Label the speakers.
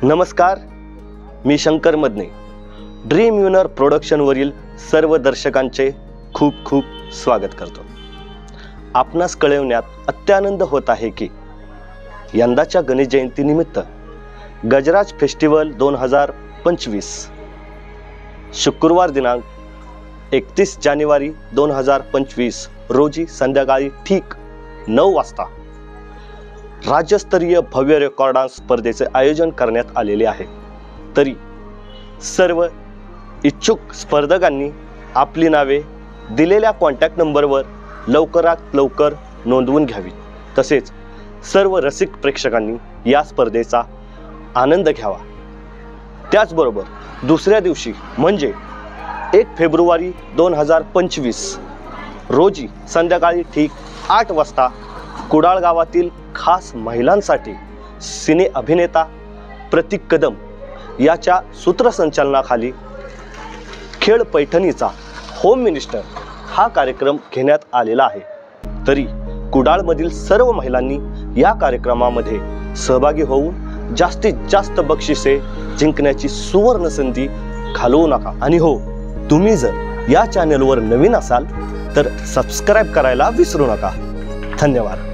Speaker 1: नमस्कार, मी Shankar Madane. Dream winner प्रोडक्शनवरील सर्व दर्शकांचे खूप खूप स्वागत करतो. आपणास कळवण्यात अत्यानंद होत आहे की यंदाच्या गणेश जयंतीनिमित्त गजराज फेस्टिवल 2025 शुक्रवार दिनांक 31 जानेवारी 2025 रोजी संध्याकाळी ठीक 9 वाजता राज्यस्तरीय भव्य रेकॉर्ड डान्स स्पर्धेचे आयोजन करण्यात आलेले आहे. तरी सर्व इच्छुक स्पर्धकांनी आपली नावे दिलेल्या कॉन्टॅक्ट नंबरवर लवकरात लवकर नोंदवून घ्यावी. तसेच सर्व रसिक प्रेक्षकांनी या स्पर्धेचा आनंद घ्यावा. त्याचबरोबर दुसऱ्या दिवशी म्हणजे 1 फेब्रुवारी 2025 रोजी संध्याकाळी ठीक 8 वाजता कुडाळ गावातील खास महिलांसाठी सिने अभिनेता प्रतीक कदम याच्या सूत्रसंचालनाखाली खेळ पैठणीचा होम मिनिस्टर हा कार्यक्रम घेण्यात आलेला आहे. तरी कुडाळमधील सर्व महिलांनी या कार्यक्रमामध्ये सहभागी होऊन जास्तीत जास्त बक्षिसे जिंकण्याची सुवर्ण संधी घालवू नका. आणि हो, तुम्ही जर या चॅनलवर नवीन असाल तर सबस्क्राईब करायला विसरू नका. धन्यवाद.